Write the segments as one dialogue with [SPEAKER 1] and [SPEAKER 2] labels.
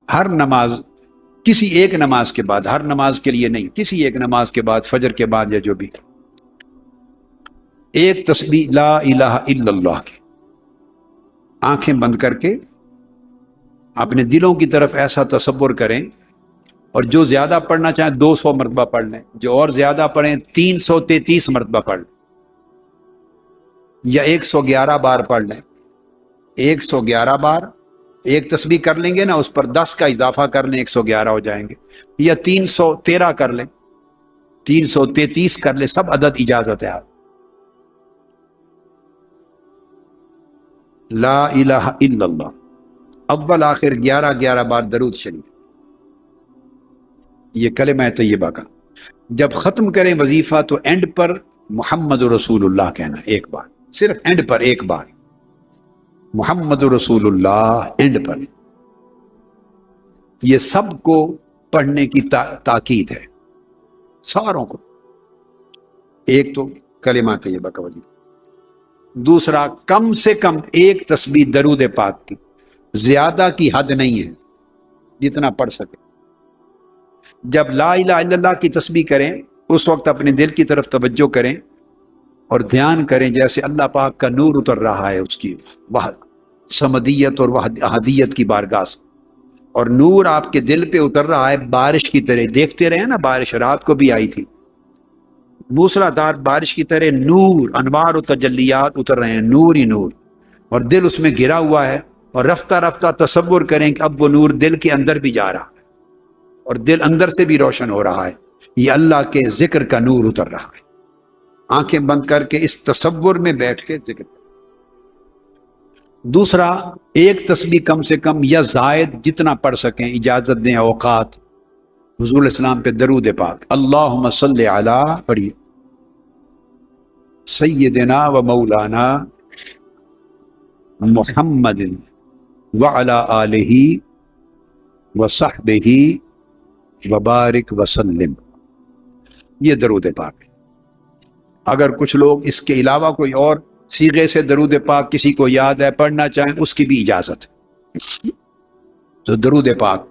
[SPEAKER 1] ہر نماز، کسی ایک نماز کے بعد، ہر نماز کے لیے نہیں، کسی ایک نماز کے بعد، فجر کے بعد یا جو بھی، ایک تسبیح لا الہ الا اللہ کی آنکھیں بند کر کے اپنے دلوں کی طرف ایسا تصور کریں، اور جو زیادہ پڑھنا چاہیں 200 مرتبہ پڑھ لیں، جو اور زیادہ پڑھیں 333 مرتبہ پڑھ لیں، یا 111 بار پڑھ لیں۔ 111 بار ایک تسبیح کر لیں گے نا، اس پر 10 کا اضافہ کر لیں، 111 ہو جائیں گے، یا 313 کر لیں، 333 کر لیں، سب عدد اجازت ہے۔ آپ لا الہ الا اللہ، اول آخر 11 بار درود شریف، یہ کلمہ طیبہ کا۔ جب ختم کریں وظیفہ تو اینڈ پر محمد رسول اللہ کہنا، ایک بار، صرف اینڈ پر ایک بار محمد رسول اللہ اینڈ پر۔ یہ سب کو پڑھنے کی تاکید ہے، ساروں کو۔ ایک تو کلمہ طیبہ کا وظیفہ، دوسرا کم سے کم ایک تسبیح درود پاک کی، زیادہ کی حد نہیں ہے، جتنا پڑھ سکے۔ جب لا الہ الا اللہ کی تسبیح کریں اس وقت اپنے دل کی طرف توجہ کریں اور دھیان کریں جیسے اللہ پاک کا نور اتر رہا ہے اس کی سمدیت اور احدیت کی بارگاہ سے، اور نور آپ کے دل پہ اتر رہا ہے بارش کی طرح۔ دیکھتے رہے نا، بارش رات کو بھی آئی تھی، موسلا دھار بارش کی طرح نور، انوار و تجلیات اتر رہے ہیں، نور ہی نور، اور دل اس میں گھرا ہوا ہے، اور رفتہ رفتہ تصور کریں کہ اب وہ نور دل کے اندر بھی جا رہا ہے اور دل اندر سے بھی روشن ہو رہا ہے، یہ اللہ کے ذکر کا نور اتر رہا ہے۔ آنکھیں بند کر کے اس تصور میں بیٹھ کے ذکر۔ دوسرا، ایک تسبیح کم سے کم یا زائد جتنا پڑھ سکیں اجازت دیں اوقات، حضور السلام پہ درود پاک، اللہم صلی علی پڑھیے، سیدنا و مولانا محمد وعلی آلہ وصحبہ وبارک وسلم، یہ درود پاک ہے۔ اگر کچھ لوگ اس کے علاوہ کوئی اور صیغے سے درود پاک کسی کو یاد ہے پڑھنا چاہیں، اس کی بھی اجازت ہے۔ تو درود پاک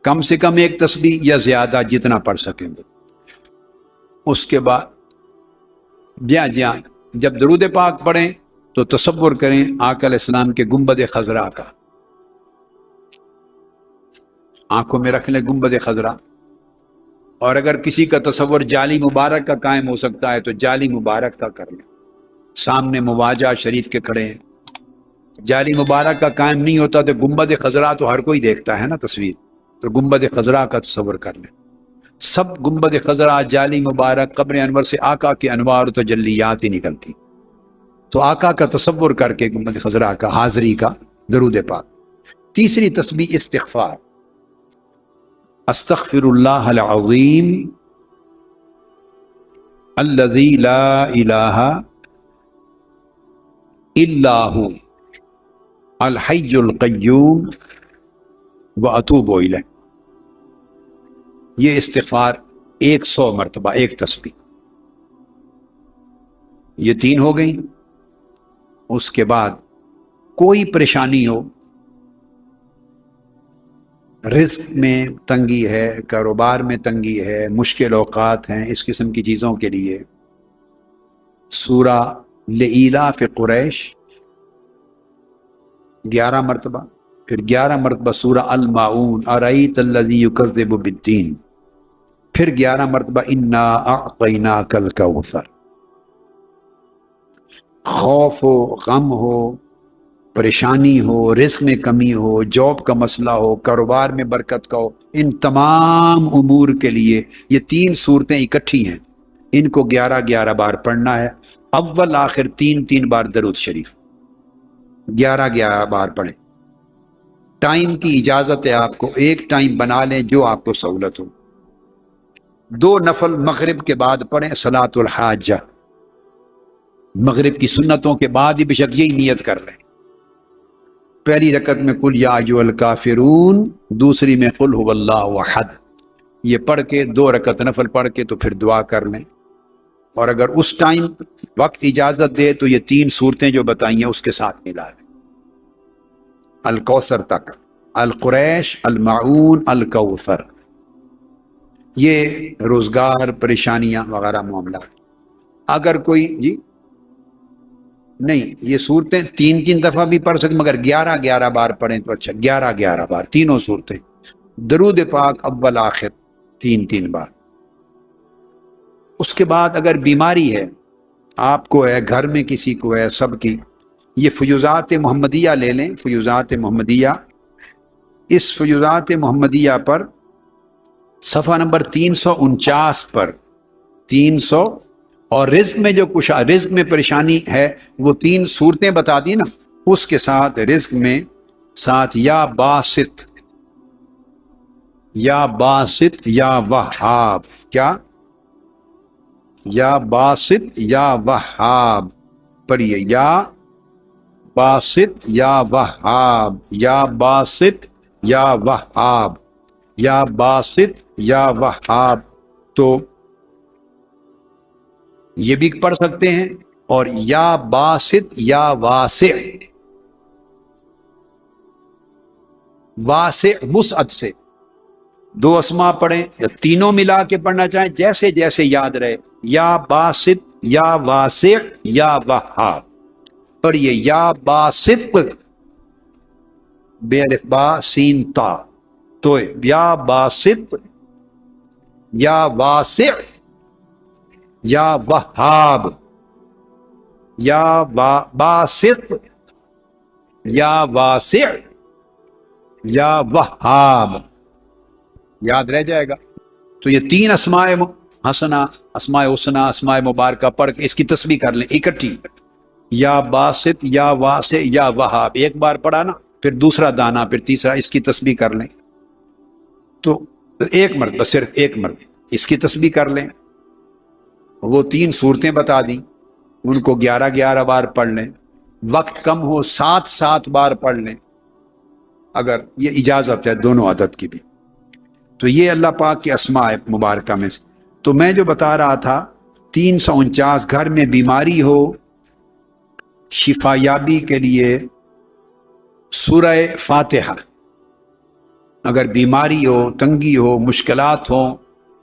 [SPEAKER 1] کم سے کم ایک تسبیح یا زیادہ جتنا پڑھ سکیں گے۔ اس کے بعد جب درود پاک پڑھیں تو تصور کریں آقا علیہ السلام کے گنبد خضرا کا، آنکھوں میں رکھ لیں گنبد خضرا، اور اگر کسی کا تصور جالی مبارک کا قائم ہو سکتا ہے تو جالی مبارک کا کر لیں، سامنے مواجہ شریف کے کھڑے ہیں۔ جالی مبارک کا قائم نہیں ہوتا تو گنبد خضرا تو ہر کوئی دیکھتا ہے نا تصویر، تو گنبد خضرا کا تصور کر لیں۔ سب گنبد خضرا، جالی مبارک، قبر انور سے آقا کے انوار و تجلیات ہی نکلتی، تو آقا کا تصور کر کے گنبد خضرا کا حاضری کا درود پاک۔ تیسری تسبیح استغفار، استغفر اللہ العظیم الذی لا الہ الا ھو الحی القیوم واتوب الیہ، یہ استغفار 100 مرتبہ ایک تسبیح۔ یہ 3 ہو گئیں۔ اس کے بعد کوئی پریشانی ہو، رزق میں تنگی ہے، کاروبار میں تنگی ہے، مشکل اوقات ہیں، اس قسم کی چیزوں کے لیے سورہ لإلاف قریش 11 مرتبہ، پھر 11 مرتبہ سورہ الماعون ارأیت الذی یکذب بالدین، پھر 11 مرتبہ انا اعطیناک الکوثر۔ خوف ہو، غم ہو، پریشانی ہو، رزق میں کمی ہو، جاب کا مسئلہ ہو، کاروبار میں برکت کا ہو، ان تمام امور کے لیے یہ 3 صورتیں اکٹھی ہیں، ان کو 11 بار پڑھنا ہے۔ اول آخر 3 بار درود شریف، 11 بار پڑھیں۔ ٹائم کی اجازت ہے آپ کو، ایک ٹائم بنا لیں جو آپ کو سہولت ہو۔ 2 نفل مغرب کے بعد پڑھیں، صلاۃ الحاجہ، مغرب کی سنتوں کے بعد ہی بے شک یہی نیت کر لیں۔ پہلی رکعت میں قل یا ایھا الکافرون، دوسری میں قل ھو اللہ احد، یہ پڑھ کے 2 رکعت نفل پڑھ کے تو پھر دعا کر لیں۔ اور اگر اس ٹائم وقت اجازت دے تو یہ 3 صورتیں جو بتائی ہیں اس کے ساتھ ملا لیں، الکوثر تک۔ القریش، المعون، الکوثر، یہ روزگار، پریشانیاں وغیرہ معاملات۔ اگر کوئی جی نہیں، یہ صورتیں تین تین دفعہ بھی پڑھ سکتے، مگر 11 بار پڑھیں تو اچھا، 11 بار تینوں صورتیں۔ درود پاک اول آخر 3 بار۔ اس کے بعد اگر بیماری ہے، آپ کو ہے، گھر میں کسی کو ہے، سب کی، یہ فیوزات محمدیہ لے لیں، فیوزات محمدیہ۔ اس فیوزات محمدیہ پر صفحہ نمبر 349 پر 300، اور رزق میں جو کچھ رزق میں پریشانی ہے وہ 3 صورتیں بتا دی نا، اس کے ساتھ رزق میں ساتھ یا باسط، یا باسط یا وہاب، کیا؟ یا باسط یا وہاب پڑھیے، یا باسط یا وہاب، یا باسط یا وہاب، یا باسط یا وہاب۔ تو یہ بھی پڑھ سکتے ہیں، اور یا باسط یا واسع، واسع وسعت سے 2 اسما پڑھیں، یا تینوں ملا کے پڑھنا چاہیں، جیسے جیسے یاد رہے۔ یا باسط یا واسع یا وہاب پڑھیے، یا باسط بے الف با سین تا، تو یا باسط یا واسع یا وہاب، یا باسط یا واسع یا وہاب، یاد رہ جائے گا۔ تو یہ 3 اسماء حسنہ، اسماء حسنہ، اسماء مبارکہ پڑھ کے اس کی تسبیح کر لیں اکٹھی، یا باسط یا واسع یا وہاب، ایک بار پڑھا نا، پھر دوسرا دانہ، پھر تیسرا، اس کی تسبیح کر لیں۔ تو ایک مرتبہ، صرف ایک مرتبہ اس کی تسبیح کر لیں۔ وہ 3 صورتیں بتا دیں، ان کو 11 بار پڑھ لیں، وقت کم ہو 7 بار پڑھ لیں، اگر یہ اجازت ہے دونوں عدد کی بھی۔ تو یہ اللہ پاک کے اسماء مبارکہ میں سے۔ تو میں جو بتا رہا تھا 349، گھر میں بیماری ہو، شفا یابی کے لیے سورہ فاتحہ، اگر بیماری ہو، تنگی ہو، مشکلات ہوں،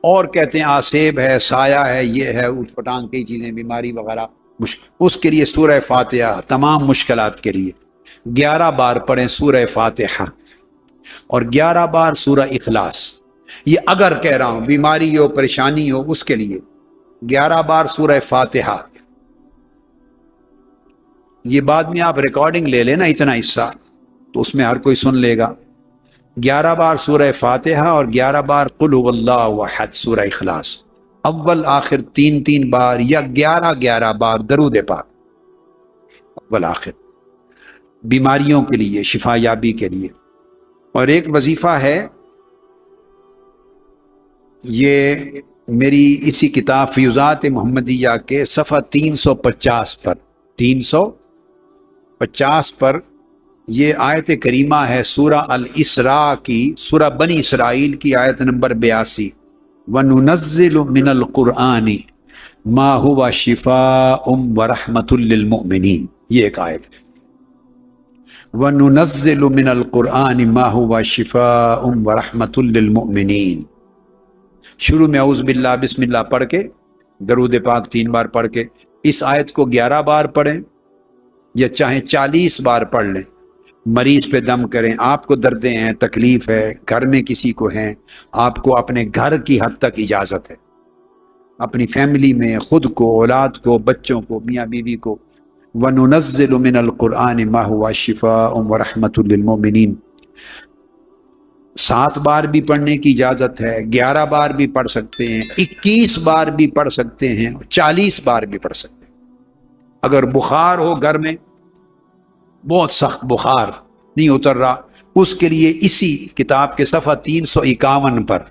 [SPEAKER 1] اور کہتے ہیں آسیب ہے، سایہ ہے، یہ ہے، اٹھ پٹانگ کی چیزیں، بیماری وغیرہ، اس کے لیے سورہ فاتحہ، تمام مشکلات کے لیے 11 بار پڑھیں سورہ فاتحہ، اور 11 بار سورہ اخلاص۔ یہ اگر کہہ رہا ہوں بیماری ہو، پریشانی ہو، اس کے لیے 11 بار سورہ فاتحہ۔ یہ بعد میں آپ ریکارڈنگ لے لینا اتنا حصہ، تو اس میں ہر کوئی سن لے گا۔ 11 بار سورہ فاتحہ، اور 11 بار قل هو اللہ احد سورہ اخلاص، اول آخر 3 بار، یا 11 بار درود پاک اول آخر، بیماریوں کے لیے، شفا یابی کے لیے۔ اور ایک وظیفہ ہے، یہ میری اسی کتاب فیوزات محمدیہ کے صفحہ 350 پر 350 پر یہ آیت کریمہ ہے، سورہ الاسراء کی، سورہ بنی اسرائیل کی آیت نمبر 82، وَنُنَزِّلُ مِنَ الْقُرْآنِ مَا هُوَ شِفَاءٌ وَرَحْمَةٌ لِّلْمُؤْمِنِينَ، یہ ایک آیت ہے، وَنُنَزِّلُ مِنَ الْقُرْآنِ مَا هُوَ شِفَاءٌ وَرَحْمَةٌ لِّلْمُؤْمِنِينَ۔ شروع میں اعوذ باللہ بسم اللہ پڑھ کے، درود پاک 3 بار پڑھ کے، اس آیت کو 11 بار پڑھیں، یا چاہیں 40 بار پڑھ لیں، مریض پہ دم کریں۔ آپ کو دردیں ہیں، تکلیف ہے، گھر میں کسی کو ہیں، آپ کو اپنے گھر کی حد تک اجازت ہے، اپنی فیملی میں، خود کو، اولاد کو، بچوں کو، میاں بیوی کو۔ وَنُنَزِّلُ مِنَ الْقُرْآنِ مَا هُوَ شِفَاءٌ وَرَحْمَةٌ لِّلْمُؤْمِنِينَ۔ 7 بار بھی پڑھنے کی اجازت ہے، 11 بار بھی پڑھ سکتے ہیں، 21 بار بھی پڑھ سکتے ہیں، 40 بار بھی پڑھ سکتے ہیں۔ اگر بخار ہو گھر میں، بہت سخت بخار نہیں اتر رہا، اس کے لیے اسی کتاب کے صفحہ 351 پر،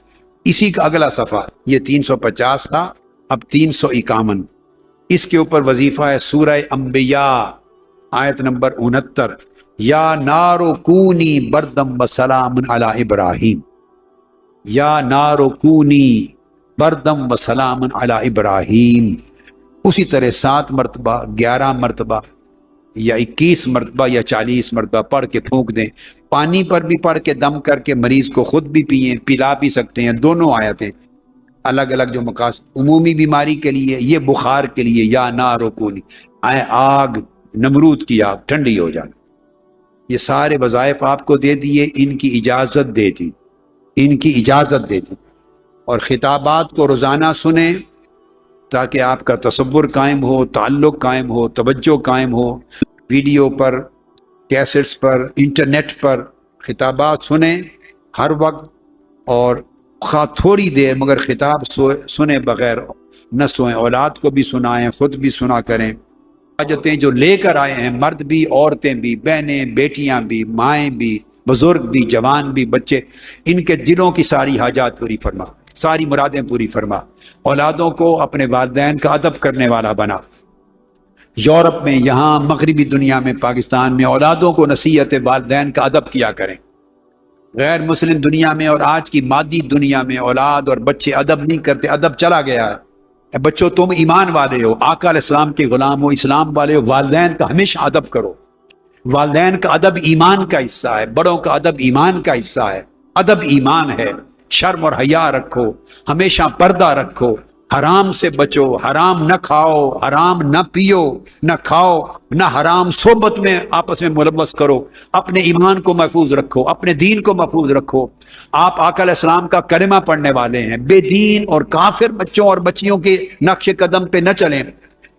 [SPEAKER 1] اسی کا اگلا صفحہ، یہ 350 تھا، اب 351، اس کے اوپر وظیفہ ہے سورہ انبیاء آیت نمبر 69، یا نار کونی بردم وسلام علی ابراہیم، یا نار کونی بردم وسلام علی ابراہیم۔ اسی طرح 7 مرتبہ، 11 مرتبہ، یا 21 مرتبہ، یا 40 مرتبہ پڑھ کے پھونک دیں، پانی پر بھی پڑھ کے دم کر کے مریض کو خود بھی پئیں، پلا بھی سکتے ہیں، دونوں آیتیں الگ الگ جو مقاصد، عمومی بیماری کے لیے، یہ بخار کے لیے یا نار کونی، آگ، نمرود کی آگ ٹھنڈی ہو جانا، یہ سارے وظائف آپ کو دے دیے، ان کی اجازت دے دی، ان کی اجازت دے دی، اور خطابات کو روزانہ سنیں تاکہ آپ کا تصور قائم ہو، تعلق قائم ہو، توجہ قائم ہو۔ ویڈیو پر، کیسٹس پر، انٹرنیٹ پر خطابات سنیں ہر وقت، اور خواہ تھوڑی دیر مگر خطاب سنے بغیر نہ سوئیں، اولاد کو بھی سنائیں، خود بھی سنا کریں۔ حاجتیں جو لے کر آئے ہیں، مرد بھی، عورتیں بھی، بہنیں، بیٹیاں بھی، مائیں بھی، بزرگ بھی، جوان بھی، بچے، ان کے دلوں کی ساری حاجات پوری فرما، ساری مرادیں پوری فرما۔ اولادوں کو اپنے والدین کا ادب کرنے والا بنا۔ یورپ میں، یہاں مغربی دنیا میں، پاکستان میں اولادوں کو نصیحت والدین کا ادب کیا کریں۔ غیر مسلم دنیا میں اور آج کی مادی دنیا میں اولاد اور بچے ادب نہیں کرتے، ادب چلا گیا ہے۔ بچوں تم ایمان والے ہو، آقا علیہ السلام کے غلام ہو، اسلام والے ہو، والدین کا ہمیشہ ادب کرو۔ والدین کا ادب ایمان کا حصہ ہے، بڑوں کا ادب ایمان کا حصہ ہے، ادب ایمان ہے۔ شرم اور حیا رکھو، ہمیشہ پردہ رکھو، حرام سے بچو، حرام نہ کھاؤ، حرام نہ پیو، نہ کھاؤ، نہ حرام صحبت میں آپس میں ملوث کرو، اپنے ایمان کو محفوظ رکھو، اپنے دین کو محفوظ رکھو۔ آپ آقا علیہ السلام کا کلمہ پڑھنے والے ہیں، بے دین اور کافر بچوں اور بچیوں کے نقش قدم پہ نہ چلیں،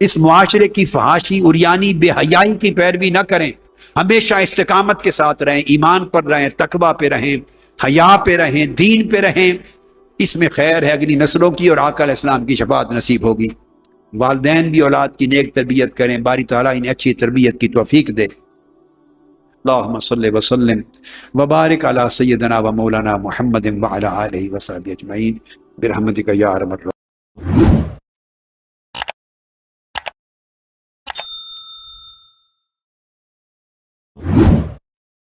[SPEAKER 1] اس معاشرے کی فحاشی، عریانی، بے حیائی کی پیروی نہ کریں، ہمیشہ استقامت کے ساتھ رہیں، ایمان پر رہیں، تقوی پہ رہیں، حیا پہ رہیں، دین پہ رہیں، اس میں خیر ہے، اگلی نسلوں کی اور آقا علیہ السلام کی شفاعت نصیب ہوگی۔ والدین بھی اولاد کی نیک تربیت کریں، باری تعالیٰ انہیں اچھی تربیت کی توفیق دے۔ اللہم صلی وسلم وبارک علی سیدنا و مولانا محمد وعلی آلہ وصحبہ اجمعین برحمتک یا ارحم الراحمین۔